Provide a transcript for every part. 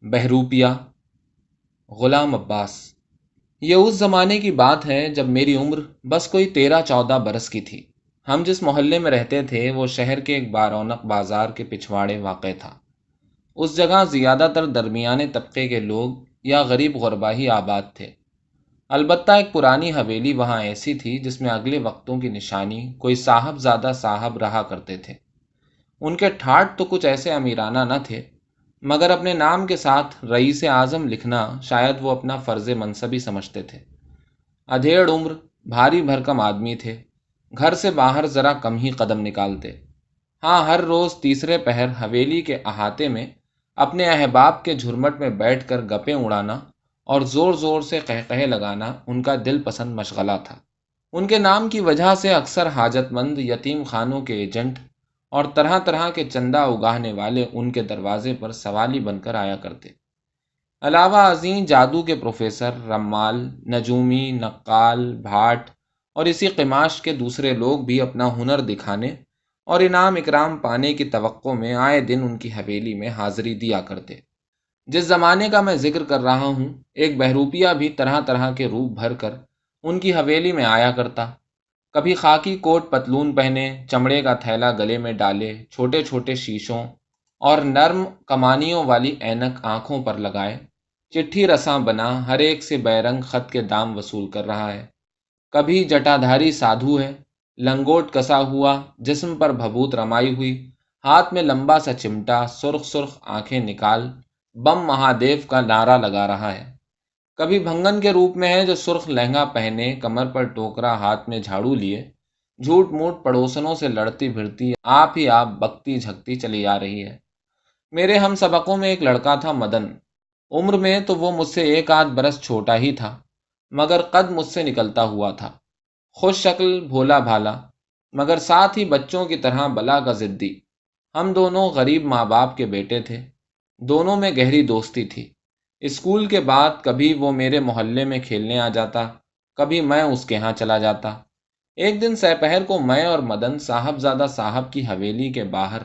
بہروپیہ، غلام عباس۔ یہ اس زمانے کی بات ہے جب میری عمر بس کوئی 13-14 برس کی تھی۔ ہم جس محلے میں رہتے تھے وہ شہر کے ایک بارونق بازار کے پچھواڑے واقع تھا۔ اس جگہ زیادہ تر درمیانے طبقے کے لوگ یا غریب غربا ہی آباد تھے۔ البتہ ایک پرانی حویلی وہاں ایسی تھی جس میں اگلے وقتوں کی نشانی کوئی صاحب زادہ صاحب رہا کرتے تھے۔ ان کے ٹھاٹ تو کچھ ایسے امیرانہ نہ تھے، مگر اپنے نام کے ساتھ رئیس اعظم لکھنا شاید وہ اپنا فرض منصبی سمجھتے تھے۔ ادھیڑ عمر، بھاری بھرکم آدمی تھے، گھر سے باہر ذرا کم ہی قدم نکالتے۔ ہاں، ہر روز تیسرے پہر حویلی کے احاطے میں اپنے احباب کے جھرمٹ میں بیٹھ کر گپیں اڑانا اور زور زور سے قہقہے لگانا ان کا دل پسند مشغلہ تھا۔ ان کے نام کی وجہ سے اکثر حاجت مند یتیم خانوں کے ایجنٹ اور طرح طرح کے چندہ اگاہنے والے ان کے دروازے پر سوالی بن کر آیا کرتے۔ علاوہ ازیں جادو کے پروفیسر، رمال، نجومی، نقال، بھاٹ اور اسی قماش کے دوسرے لوگ بھی اپنا ہنر دکھانے اور انعام اکرام پانے کی توقع میں آئے دن ان کی حویلی میں حاضری دیا کرتے۔ جس زمانے کا میں ذکر کر رہا ہوں، ایک بہروپیہ بھی طرح طرح کے روپ بھر کر ان کی حویلی میں آیا کرتا۔ کبھی خاکی کوٹ پتلون پہنے، چمڑے کا تھیلا گلے میں ڈالے، چھوٹے چھوٹے شیشوں اور نرم کمانیوں والی اینک آنکھوں پر لگائے، چٹھی رساں بنا ہر ایک سے بیرنگ خط کے دام وصول کر رہا ہے۔ کبھی جٹادھاری سادھو ہے، لنگوٹ کسا ہوا، جسم پر بھبوت رمائی ہوئی، ہاتھ میں لمبا سا چمٹا، سرخ سرخ آنکھیں نکال بم مہادیو کا نعرہ لگا رہا ہے۔ کبھی بھنگن کے روپ میں ہے جو سرخ لہنگا پہنے، کمر پر ٹوکرا، ہاتھ میں جھاڑو لیے، جھوٹ موٹ پڑوسنوں سے لڑتی پھرتی آپ ہی آپ بکتی جھکتی چلی آ رہی ہے۔ میرے ہم سبقوں میں ایک لڑکا تھا، مدن۔ عمر میں تو وہ مجھ سے 1-8 برس چھوٹا ہی تھا، مگر قد مجھ سے نکلتا ہوا تھا۔ خوش شکل، بھولا بھالا، مگر ساتھ ہی بچوں کی طرح بلا کا ضدی۔ ہم دونوں غریب ماں باپ کے بیٹے تھے، دونوں میں گہری دوستی تھی۔ اسکول کے بعد کبھی وہ میرے محلے میں کھیلنے آ جاتا، کبھی میں اس کے ہاں چلا جاتا۔ ایک دن سپہر کو میں اور مدن صاحبزادہ صاحب کی حویلی کے باہر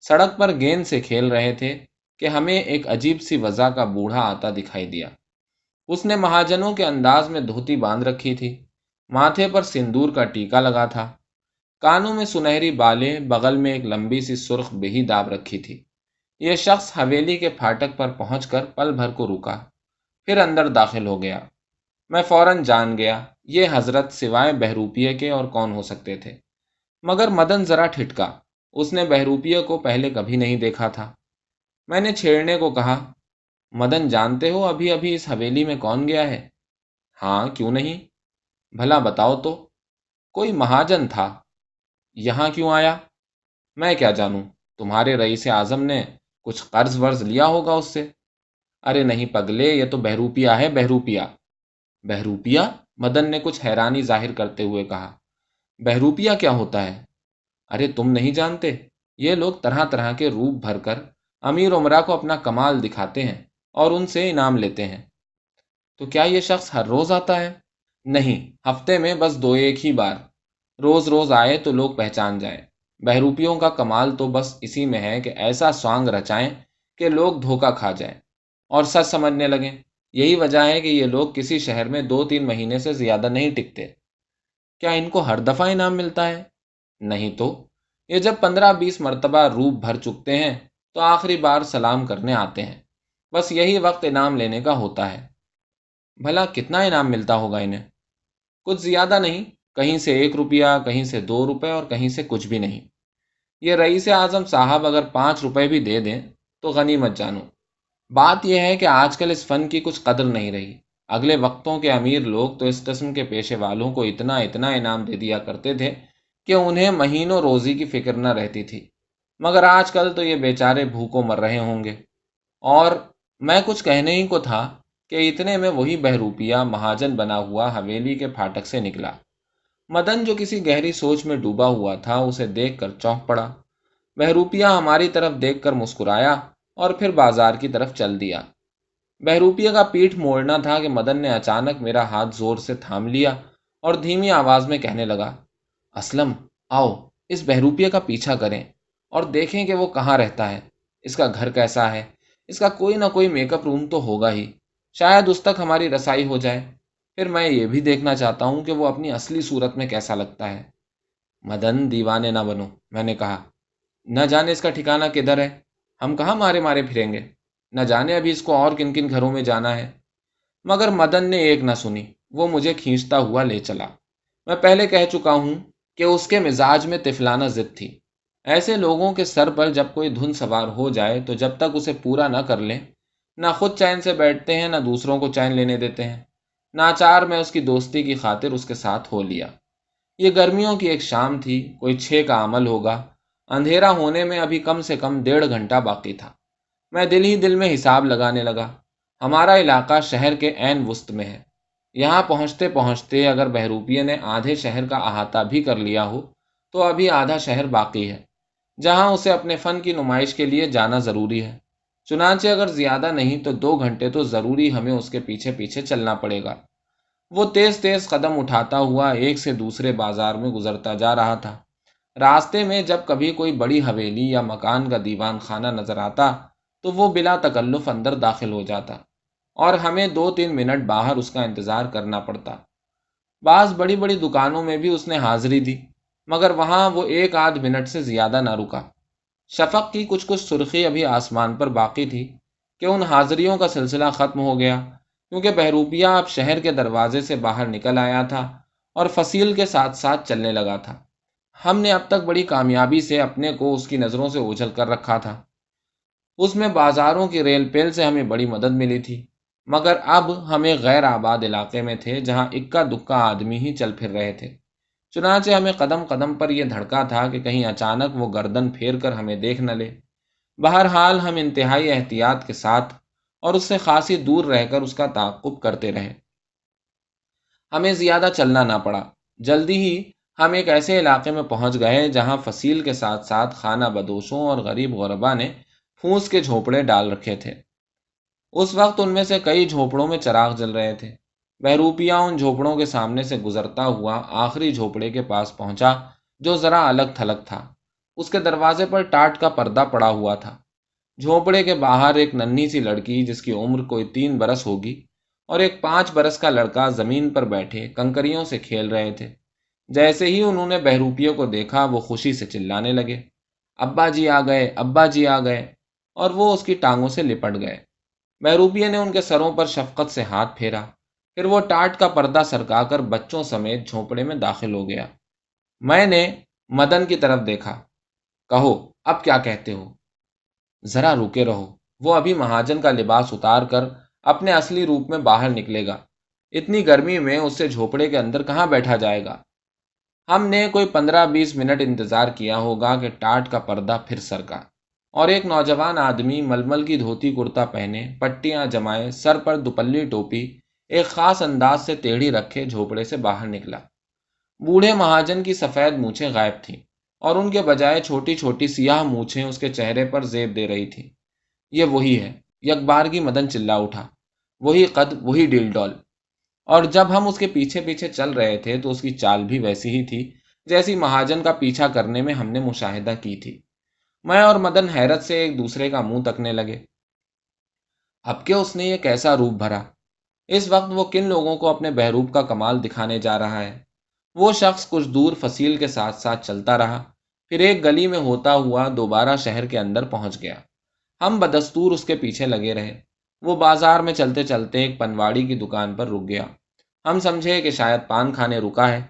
سڑک پر گیند سے کھیل رہے تھے کہ ہمیں ایک عجیب سی وضع کا بوڑھا آتا دکھائی دیا۔ اس نے مہاجنوں کے انداز میں دھوتی باندھ رکھی تھی، ماتھے پر سندور کا ٹیکا لگا تھا، کانوں میں سنہری بالیں، بغل میں ایک لمبی سی سرخ بہی داب رکھی تھی۔ یہ شخص حویلی کے پھاٹک پر پہنچ کر پل بھر کو رکا، پھر اندر داخل ہو گیا۔ میں فوراً جان گیا یہ حضرت سوائے بہروپیے کے اور کون ہو سکتے تھے۔ مگر مدن ذرا ٹھٹکا، اس نے بہروپیے کو پہلے کبھی نہیں دیکھا تھا۔ میں نے چھیڑنے کو کہا، مدن جانتے ہو ابھی ابھی اس حویلی میں کون گیا ہے؟ ہاں، کیوں نہیں؟ بھلا بتاؤ تو۔ کوئی مہاجن تھا۔ یہاں کیوں آیا؟ میں کیا جانوں، تمہارے رئیس اعظم نے کچھ قرض ورز لیا ہوگا اس سے۔ ارے نہیں پگلے، یہ تو بہروپیہ ہے، بہروپیہ۔ بہروپیہ؟ مدن نے کچھ حیرانی ظاہر کرتے ہوئے کہا۔ بہروپیہ کیا ہوتا ہے؟ ارے تم نہیں جانتے؟ یہ لوگ طرح طرح کے روپ بھر کر امیر عمرا کو اپنا کمال دکھاتے ہیں اور ان سے انعام لیتے ہیں۔ تو کیا یہ شخص ہر روز آتا ہے؟ نہیں، ہفتے میں بس 2-1 ہی بار۔ روز روز آئے تو لوگ پہچان جائیں۔ بہروپیوں کا کمال تو بس اسی میں ہے کہ ایسا سوانگ رچائیں کہ لوگ دھوکہ کھا جائیں اور سچ سمجھنے لگیں۔ یہی وجہ ہے کہ یہ لوگ کسی شہر میں 2-3 مہینے سے زیادہ نہیں ٹکتے۔ کیا ان کو ہر دفعہ انعام ملتا ہے؟ نہیں تو، یہ جب 15-20 مرتبہ روپ بھر چکتے ہیں تو آخری بار سلام کرنے آتے ہیں۔ بس یہی وقت انعام لینے کا ہوتا ہے۔ بھلا کتنا انعام ملتا ہوگا انہیں؟ کچھ زیادہ نہیں، کہیں سے 1 روپیہ، کہیں سے 2 روپے اور کہیں سے کچھ بھی نہیں۔ یہ رئیس اعظم صاحب اگر 5 روپے بھی دے دیں تو غنیمت جانو۔ بات یہ ہے کہ آج کل اس فن کی کچھ قدر نہیں رہی۔ اگلے وقتوں کے امیر لوگ تو اس قسم کے پیشے والوں کو اتنا اتنا انعام دے دیا کرتے تھے کہ انہیں مہینوں روزی کی فکر نہ رہتی تھی، مگر آج کل تو یہ بیچارے بھوکوں مر رہے ہوں گے۔ اور میں کچھ کہنے ہی کو تھا کہ اتنے میں وہی بہروپیہ مہاجن بنا ہوا حویلی کے پھاٹک سے نکلا۔ مدن جو کسی گہری سوچ میں ڈوبا ہوا تھا، اسے دیکھ کر چونک پڑا۔ بہروپیہ ہماری طرف دیکھ کر مسکرایا اور پھر بازار کی طرف چل دیا۔ بہروپیہ کا پیٹھ موڑنا تھا کہ مدن نے اچانک میرا ہاتھ زور سے تھام لیا اور دھیمی آواز میں کہنے لگا، اسلم، آؤ اس بہروپیہ کا پیچھا کریں اور دیکھیں کہ وہ کہاں رہتا ہے، اس کا گھر کیسا ہے، اس کا کوئی نہ کوئی میک اپ روم تو ہوگا ہی، شاید اس تک ہماری رسائی ہو جائے۔ پھر میں یہ بھی دیکھنا چاہتا ہوں کہ وہ اپنی اصلی صورت میں کیسا لگتا ہے۔ مدن، دیوانے نہ بنو، میں نے کہا۔ نہ جانے اس کا ٹھکانہ کدھر ہے، ہم کہاں مارے مارے پھریں گے، نہ جانے ابھی اس کو اور کن کن گھروں میں جانا ہے۔ مگر مدن نے ایک نہ سنی، وہ مجھے کھینچتا ہوا لے چلا۔ میں پہلے کہہ چکا ہوں کہ اس کے مزاج میں طفلانہ ضد تھی۔ ایسے لوگوں کے سر پر جب کوئی دھن سوار ہو جائے تو جب تک اسے پورا نہ کر لیں، نہ خود چین سے بیٹھتے ہیں نہ دوسروں کو چین لینے دیتے ہیں۔ ناچار میں اس کی دوستی کی خاطر اس کے ساتھ ہو لیا۔ یہ گرمیوں کی ایک شام تھی، کوئی 6 کا عمل ہوگا، اندھیرا ہونے میں ابھی کم سے کم 1.5 گھنٹہ باقی تھا۔ میں دل ہی دل میں حساب لگانے لگا۔ ہمارا علاقہ شہر کے عین وسط میں ہے۔ یہاں پہنچتے پہنچتے اگر بہروپیے نے آدھے شہر کا احاطہ بھی کر لیا ہو تو ابھی آدھا شہر باقی ہے، جہاں اسے اپنے فن کی نمائش کے لیے جانا ضروری ہے۔ چنانچہ اگر زیادہ نہیں تو 2 گھنٹے تو ضروری ہمیں اس کے پیچھے پیچھے چلنا پڑے گا۔ وہ تیز تیز قدم اٹھاتا ہوا ایک سے دوسرے بازار میں گزرتا جا رہا تھا۔ راستے میں جب کبھی کوئی بڑی حویلی یا مکان کا دیوان خانہ نظر آتا تو وہ بلا تکلف اندر داخل ہو جاتا، اور ہمیں 2-3 منٹ باہر اس کا انتظار کرنا پڑتا۔ بعض بڑی بڑی دکانوں میں بھی اس نے حاضری دی، مگر وہاں وہ 1 آدھ منٹ سے زیادہ نہ رکا۔ شفق کی کچھ کچھ سرخی ابھی آسمان پر باقی تھی کہ ان حاضریوں کا سلسلہ ختم ہو گیا، کیونکہ بہروپیہ اب شہر کے دروازے سے باہر نکل آیا تھا اور فصیل کے ساتھ ساتھ چلنے لگا تھا۔ ہم نے اب تک بڑی کامیابی سے اپنے کو اس کی نظروں سے اوجھل کر رکھا تھا۔ اس میں بازاروں کی ریل پیل سے ہمیں بڑی مدد ملی تھی، مگر اب ہم ایک غیر آباد علاقے میں تھے جہاں اکا دکا آدمی ہی چل پھر رہے تھے۔ چنانچہ ہمیں قدم قدم پر یہ دھڑکا تھا کہ کہیں اچانک وہ گردن پھیر کر ہمیں دیکھ نہ لے۔ بہرحال ہم انتہائی احتیاط کے ساتھ اور اس سے خاصی دور رہ کر اس کا تعاقب کرتے رہے۔ ہمیں زیادہ چلنا نہ پڑا۔ جلدی ہی ہم ایک ایسے علاقے میں پہنچ گئے جہاں فصیل کے ساتھ ساتھ خانہ بدوشوں اور غریب غربا نے پھوس کے جھونپڑے ڈال رکھے تھے۔ اس وقت ان میں سے کئی جھونپڑوں میں چراغ جل رہے تھے۔ بہروپیہ ان جھونپڑوں کے سامنے سے گزرتا ہوا آخری جھونپڑے کے پاس پہنچا، جو ذرا الگ تھلگ تھا۔ اس کے دروازے پر ٹاٹ کا پردہ پڑا ہوا تھا۔ جھونپڑے کے باہر ایک ننھی سی لڑکی جس کی عمر کوئی 3 برس ہوگی اور ایک 5 برس کا لڑکا زمین پر بیٹھے کنکریوں سے کھیل رہے تھے۔ جیسے ہی انہوں نے بہروپیوں کو دیکھا وہ خوشی سے چلانے لگے، ابا جی آ گئے، ابا جی آ گئے، اور وہ اس کی ٹانگوں سے لپٹ گئے۔ بہروپیے نے ان کے سروں پر شفقت سے ہاتھ پھیرا، پھر وہ ٹاٹ کا پردہ سرکا کر بچوں سمیت جھونپڑے میں داخل ہو گیا۔ میں نے مدن کی طرف دیکھا۔ کہو اب کیا کہتے ہو؟ ذرا روکے رہو، وہ ابھی مہاجن کا لباس اتار کر اپنے اصلی روپ میں باہر نکلے گا۔ اتنی گرمی میں اس سے جھونپڑے کے اندر کہاں بیٹھا جائے گا؟ ہم نے کوئی 15-20 منٹ انتظار کیا ہوگا کہ ٹاٹ کا پردہ پھر سرکا اور ایک نوجوان آدمی ململ کی دھوتی کرتا پہنے، پٹیاں جمائے، سر پر دوپلی ٹوپی ایک خاص انداز سے ٹیڑھی رکھے جھونپڑے سے باہر نکلا۔ بوڑھے مہاجن کی سفید مونچھیں غائب تھیں اور ان کے بجائے چھوٹی چھوٹی سیاہ مونچھیں اس کے چہرے پر زیب دے رہی تھیں۔ یہ وہی ہے، یکبارگی مدن چلا اٹھا، وہی قد، وہی ڈیل ڈول۔ اور جب ہم اس کے پیچھے پیچھے چل رہے تھے تو اس کی چال بھی ویسی ہی تھی جیسی مہاجن کا پیچھا کرنے میں ہم نے مشاہدہ کی تھی۔ میں اور مدن حیرت سے ایک دوسرے کا منہ تکنے لگے۔ اب کہ اس نے یہ کیسا روپ بھرا؟ اس وقت وہ کن لوگوں کو اپنے بہروپ کا کمال دکھانے جا رہا ہے؟ وہ شخص کچھ دور فصیل کے ساتھ ساتھ چلتا رہا، پھر ایک گلی میں ہوتا ہوا دوبارہ شہر کے اندر پہنچ گیا۔ ہم بدستور اس کے پیچھے لگے رہے۔ وہ بازار میں چلتے چلتے ایک پنواڑی کی دکان پر رک گیا۔ ہم سمجھے کہ شاید پان کھانے رکا ہے،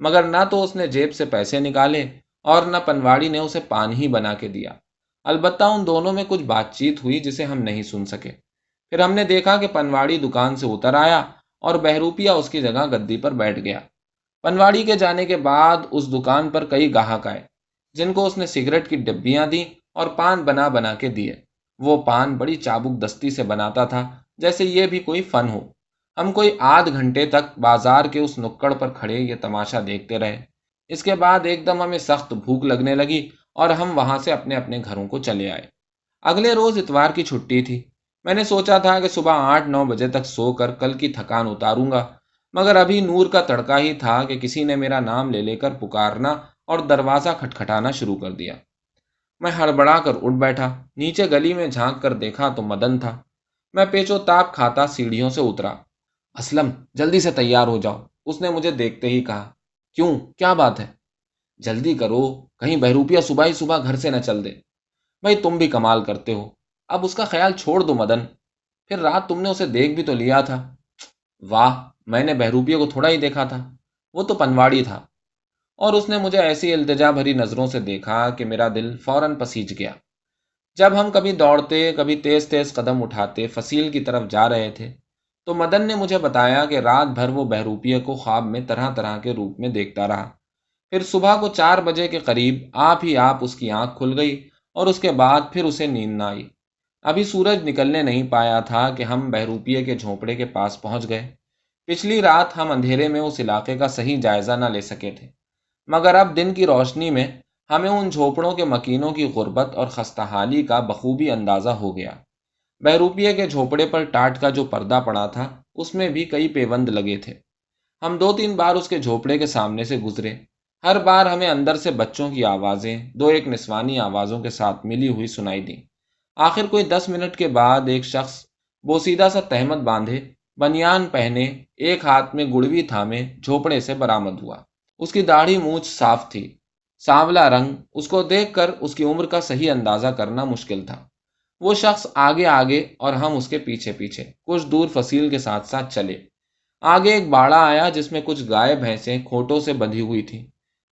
مگر نہ تو اس نے جیب سے پیسے نکالے اور نہ پنواڑی نے اسے پان ہی بنا کے دیا۔ البتہ ان دونوں میں کچھ بات چیت ہوئی جسے ہم نہیں سن سکے۔ پھر ہم نے دیکھا کہ پنواڑی دکان سے اتر آیا اور بہروپیہ اس کی جگہ گدی پر بیٹھ گیا۔ پنواڑی کے جانے کے بعد اس دکان پر کئی گاہک آئے، جن کو اس نے سگریٹ کی ڈبیاں دیں اور پان بنا بنا کے دیے۔ وہ پان بڑی چابک دستی سے بناتا تھا، جیسے یہ بھی کوئی فن ہو۔ ہم کوئی 1/2 گھنٹے تک بازار کے اس نکڑ پر کھڑے یہ تماشا دیکھتے رہے۔ اس کے بعد ایک دم ہمیں سخت بھوک لگنے لگی اور ہم وہاں سے اپنے اپنے گھروں کو چلے آئے۔ اگلے روز اتوار کی چھٹی تھی۔ میں نے سوچا تھا کہ صبح 8-9 بجے تک سو کر کل کی تھکان اتاروں گا، مگر ابھی نور کا تڑکا ہی تھا کہ کسی نے میرا نام لے لے کر پکارنا اور دروازہ کھٹکھٹانا شروع کر دیا۔ میں ہڑبڑا کر اٹھ بیٹھا، نیچے گلی میں جھانک کر دیکھا تو مدن تھا۔ میں پیچو تاب کھاتا سیڑھیوں سے اترا۔ اسلم، جلدی سے تیار ہو جاؤ، اس نے مجھے دیکھتے ہی کہا۔ کیوں، کیا بات ہے؟ جلدی کرو، کہیں بہروپیہ صبح ہی صبح گھر سے نہ چل دے۔ بھائی تم بھی کمال کرتے ہو، اب اس کا خیال چھوڑ دو مدن، پھر رات تم نے اسے دیکھ بھی تو لیا تھا۔ واہ، میں نے بہروپیہ کو تھوڑا ہی دیکھا تھا، وہ تو پنواڑی تھا۔ اور اس نے مجھے ایسی التجا بھری نظروں سے دیکھا کہ میرا دل فوراً پسیج گیا۔ جب ہم کبھی دوڑتے کبھی تیز تیز قدم اٹھاتے فصیل کی طرف جا رہے تھے تو مدن نے مجھے بتایا کہ رات بھر وہ بہروپیہ کو خواب میں طرح طرح کے روپ میں دیکھتا رہا۔ پھر صبح کو 4 بجے کے قریب آپ ہی آپ اس کی آنکھ کھل گئی اور اس کے بعد پھر اسے نیند نہ آئی۔ ابھی سورج نکلنے نہیں پایا تھا کہ ہم بہروپیہ کے جھونپڑے کے پاس پہنچ گئے۔ پچھلی رات ہم اندھیرے میں اس علاقے کا صحیح جائزہ نہ لے سکے تھے، مگر اب دن کی روشنی میں ہمیں ان جھوپڑوں کے مکینوں کی غربت اور خستہ حالی کا بخوبی اندازہ ہو گیا۔ بہروپیہ کے جھوپڑے پر ٹاٹ کا جو پردہ پڑا تھا اس میں بھی کئی پیوند لگے تھے۔ ہم 2 3 بار اس کے جھوپڑے کے سامنے سے گزرے، ہر بار ہمیں اندر سے بچوں کی آوازیں دو ایک نسوانی آوازوں کے ساتھ ملی ہوئی سنائی دیں۔ آخر کوئی 10 منٹ کے بعد ایک شخص بوسیدہ سا تہمت باندھے، بنیان پہنے، ایک ہاتھ میں گڑوی تھامے جھوپڑے سے برآمد ہوا۔ اس کی داڑھی مونچھ صاف تھی، سانولا رنگ، اس کو دیکھ کر اس کی عمر کا صحیح اندازہ کرنا مشکل تھا۔ وہ شخص آگے آگے اور ہم اس کے پیچھے پیچھے کچھ دور فصیل کے ساتھ ساتھ چلے۔ آگے ایک باڑہ آیا جس میں کچھ گائے بھینسیں کھوٹوں سے بندھی ہوئی تھیں۔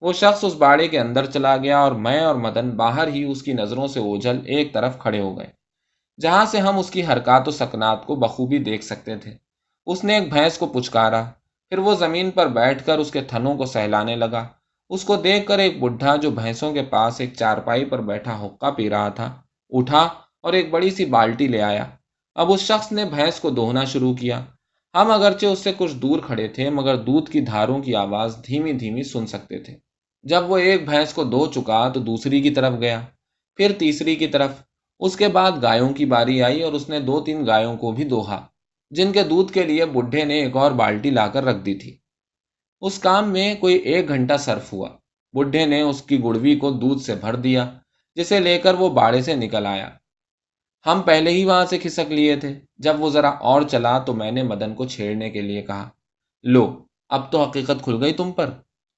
وہ شخص اس باڑے کے اندر چلا گیا اور میں اور مدن باہر ہی اس کی نظروں سے اوجھل ایک طرف کھڑے ہو گئے، جہاں سے ہم اس کی حرکات و سکنات کو بخوبی دیکھ سکتے تھے۔ اس نے ایک بھینس کو پچکارا، پھر وہ زمین پر بیٹھ کر اس کے تھنوں کو سہلانے لگا۔ اس کو دیکھ کر ایک بڈھا جو بھینسوں کے پاس ایک چارپائی پر بیٹھا حقہ پی رہا تھا اٹھا اور ایک بڑی سی بالٹی لے آیا۔ اب اس شخص نے بھینس کو دوہنا شروع کیا۔ ہم اگرچہ اس سے کچھ دور کھڑے تھے مگر دودھ کی دھاروں کی آواز دھیمی دھیمی سن سکتے تھے۔ جب وہ ایک بھینس کو دو چکا تو دوسری کی طرف گیا، پھر تیسری کی طرف۔ اس کے بعد گایوں کی باری آئی اور اس نے 2 3 گایوں کو بھی دوہا، جن کے دودھ کے لیے بڈھے نے ایک اور بالٹی لا کر رکھ دی تھی۔ اس کام میں کوئی 1 گھنٹہ صرف ہوا۔ بڈھے نے اس کی گڑوی کو دودھ سے بھر دیا، جسے لے کر وہ باڑے سے نکل آیا۔ ہم پہلے ہی وہاں سے کھسک لیے تھے۔ جب وہ ذرا اور چلا تو میں نے مدن کو چھیڑنے کے لیے کہا، لو، اب تو حقیقت کھل گئی تم پر،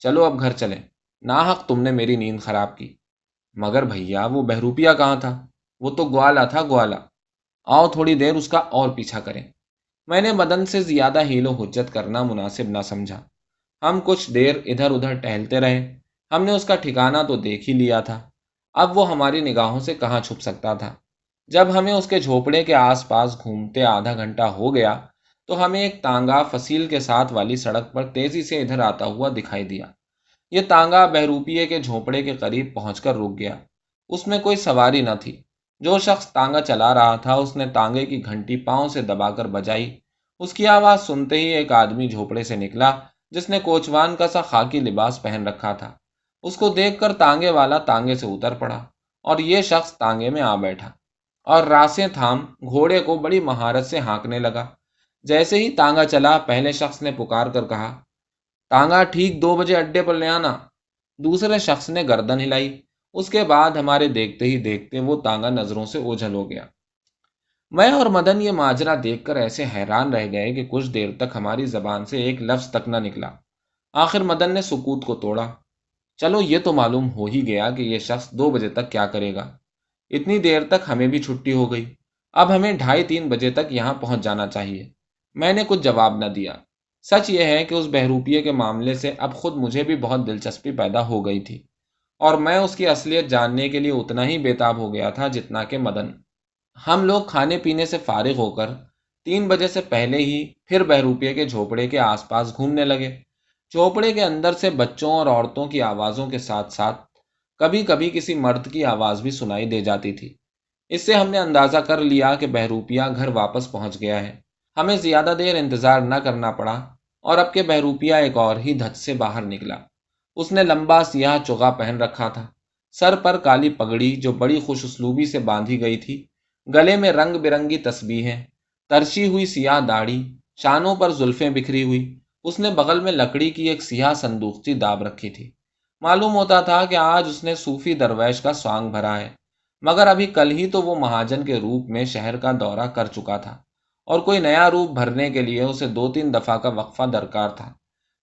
چلو اب گھر چلیں، ناحق تم نے میری نیند خراب کی۔ مگر بھیا وہ بہروپیہ کہاں تھا؟ وہ تو گوالا تھا، گوالا۔ آؤ تھوڑی دیر اس کا اور پیچھا کریں۔ میں نے مدن سے زیادہ حیل و حجت کرنا مناسب نہ سمجھا۔ ہم کچھ دیر ادھر ادھر ٹہلتے رہے۔ ہم نے اس کا ٹھکانہ تو دیکھ ہی لیا تھا، اب وہ ہماری نگاہوں سے کہاں چھپ سکتا تھا۔ جب ہمیں اس کے جھوپڑے کے آس پاس گھومتے آدھا گھنٹہ ہو گیا تو ہمیں ایک تانگا فصیل کے ساتھ والی سڑک پر تیزی سے ادھر آتا ہوا دکھائی دیا۔ یہ تانگا بہروپیے کے جھوپڑے کے قریب پہنچ کر رک گیا۔ اس میں کوئی سواری نہ تھی۔ جو شخص تانگا چلا رہا تھا اس نے تانگے کی گھنٹی پاؤں سے دبا کر بجائی۔ اس کی آواز سنتے ہی ایک آدمی جھوپڑے سے نکلا جس نے کوچوان کا سا خاکی لباس پہن رکھا تھا۔ اس کو دیکھ کر تانگے والا تانگے سے اتر پڑا اور یہ شخص تانگے میں آ بیٹھا اور راسیں تھام گھوڑے کو بڑی مہارت سے ہانکنے لگا۔ جیسے ہی تانگا چلا پہلے شخص نے پکار کر کہا، تانگا ٹھیک 2 بجے اڈے پر لے آنا۔ دوسرے شخص نے گردن ہلائی۔ اس کے بعد ہمارے دیکھتے ہی دیکھتے وہ تانگا نظروں سے اوجھل ہو گیا۔ میں اور مدن یہ ماجرا دیکھ کر ایسے حیران رہ گئے کہ کچھ دیر تک ہماری زبان سے ایک لفظ تک نہ نکلا۔ آخر مدن نے سکوت کو توڑا، چلو یہ تو معلوم ہو ہی گیا کہ یہ شخص 2 بجے تک کیا کرے گا۔ اتنی دیر تک ہمیں بھی چھٹی ہو گئی، اب ہمیں 2:30 3 بجے تک یہاں پہنچ جانا چاہیے۔ میں نے کچھ جواب نہ دیا۔ سچ یہ ہے کہ اس بہروپیے کے معاملے سے اب خود مجھے بھی بہت دلچسپی پیدا ہو گئی تھی اور میں اس کی اصلیت جاننے کے لیے اتنا ہی بےتاب ہو گیا تھا جتنا کہ مدن۔ ہم لوگ کھانے پینے سے فارغ ہو کر 3 بجے سے پہلے ہی پھر بہروپیے کے جھوپڑے کے آس پاس گھومنے لگے۔ جھوپڑے کے اندر سے بچوں اور عورتوں کی آوازوں کے ساتھ ساتھ کبھی کبھی کسی مرد کی آواز بھی سنائی دے جاتی تھی۔ اس سے ہم نے اندازہ کر لیا کہ بہروپیہ گھر واپس پہنچ گیا ہے۔ ہمیں زیادہ دیر انتظار نہ کرنا پڑا اور اب کے بہروپیہ ایک اور ہی دھت سے باہر نکلا۔ اس نے لمبا سیاہ چوغا پہن رکھا تھا، سر پر کالی پگڑی جو بڑی خوش اسلوبی سے باندھی گئی تھی، گلے میں رنگ برنگی تسبیحیں، ترچی ہوئی سیاہ داڑھی، شانوں پر زلفیں بکھری ہوئی۔ اس نے بغل میں لکڑی کی ایک سیاہ صندوقچی داب رکھی تھی۔ معلوم ہوتا تھا کہ آج اس نے صوفی درویش کا سوانگ بھرا ہے۔ مگر ابھی کل ہی تو وہ مہاجن کے روپ میں شہر کا دورہ کر چکا تھا، اور کوئی نیا روپ بھرنے کے لیے اسے 2-3 دفعہ کا وقفہ درکار تھا۔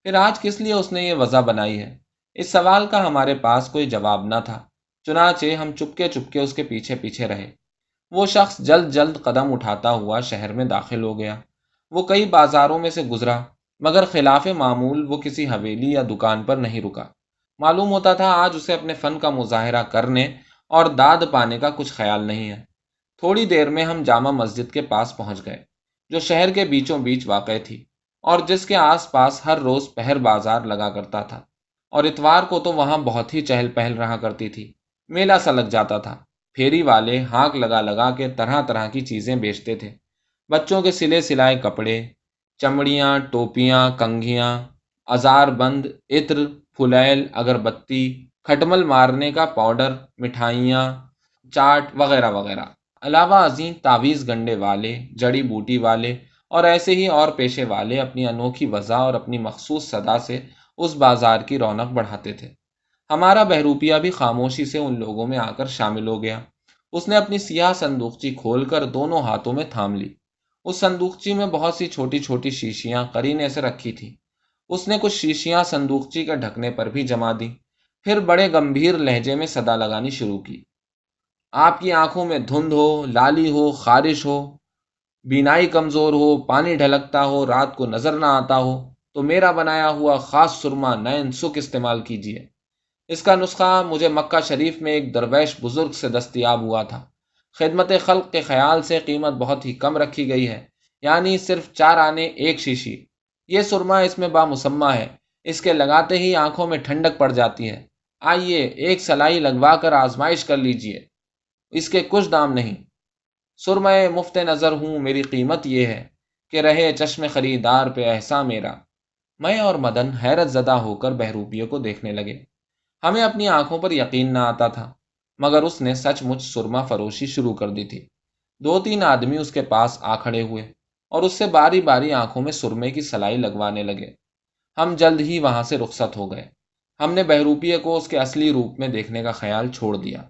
پھر آج کس لیے اس نے یہ وضع بنائی ہے؟ اس سوال کا ہمارے پاس کوئی جواب نہ تھا، چنانچہ ہم چپکے چپکے اس کے پیچھے پیچھے رہے۔ وہ شخص جلد جلد قدم اٹھاتا ہوا شہر میں داخل ہو گیا۔ وہ کئی بازاروں میں سے گزرا، مگر خلاف معمول وہ کسی حویلی یا دکان پر نہیں رکا۔ معلوم ہوتا تھا آج اسے اپنے فن کا مظاہرہ کرنے اور داد پانے کا کچھ خیال نہیں ہے۔ تھوڑی دیر میں ہم جامع مسجد کے پاس پہنچ گئے، جو شہر کے بیچوں بیچ واقع تھی اور جس کے آس پاس ہر روز پہر بازار لگا کرتا تھا، اور اتوار کو تو وہاں بہت ہی چہل پہل رہا کرتی تھی۔ میلہ سا لگ جاتا تھا۔ پھیری والے ہانک لگا لگا کے طرح طرح کی چیزیں بیچتے تھے، بچوں کے سلے سلائے کپڑے، چمڑیاں، ٹوپیاں، کنگھیاں، ازار بند، عطر، پھلیل، اگربتی، کھٹمل مارنے کا پاؤڈر، مٹھائیاں، چاٹ وغیرہ وغیرہ۔ علاوہ ازیں تعویذ گنڈے والے، جڑی بوٹی والے اور ایسے ہی اور پیشے والے اپنی انوکھی وضع اور اپنی مخصوص صدا سے اس بازار کی رونق بڑھاتے تھے۔ ہمارا بہروپیہ بھی خاموشی سے ان لوگوں میں آ کر شامل ہو گیا۔ اس نے اپنی سیاہ صندوقچی کھول کر دونوں ہاتھوں میں تھام لی۔ اس صندوقچی میں بہت سی چھوٹی چھوٹی شیشیاں قرینے سے رکھی تھیں۔ اس نے کچھ شیشیاں صندوقچی کے ڈھکنے پر بھی جما دیں، پھر بڑے گمبھیر لہجے میں صدا لگانی شروع کی۔ آپ کی آنکھوں میں دھند ہو، لالی ہو، خارش ہو، بینائی کمزور ہو، پانی ڈھلکتا ہو، رات کو نظر نہ آتا ہو، تو میرا بنایا ہوا خاص سرما نین سک استعمال کیجیے۔ اس کا نسخہ مجھے مکہ شریف میں ایک درویش بزرگ سے دستیاب ہوا تھا۔ خدمت خلق کے خیال سے قیمت بہت ہی کم رکھی گئی ہے، یعنی صرف 4 آنے 1 شیشی۔ یہ سرما اس میں بامسمہ ہے، اس کے لگاتے ہی آنکھوں میں ٹھنڈک پڑ جاتی ہے۔ آئیے ایک سلائی لگوا کر آزمائش کر لیجیے، اس کے کچھ دام نہیں۔ سرمہ مفت نظر ہوں، میری قیمت یہ ہے کہ رہے چشم خریدار پہ احساں میرا۔ میں اور مدن حیرت زدہ ہو کر بہروپیے کو دیکھنے لگے۔ ہمیں اپنی آنکھوں پر یقین نہ آتا تھا، مگر اس نے سچ مچ سرما فروشی شروع کر دی تھی۔ 2-3 آدمی اس کے پاس آ کھڑے ہوئے اور اس سے باری باری آنکھوں میں سرمے کی سلائی لگوانے لگے۔ ہم جلد ہی وہاں سے رخصت ہو گئے۔ ہم نے بہروپیے کو اس کے اصلی روپ میں دیکھنے کا خیال چھوڑ دیا۔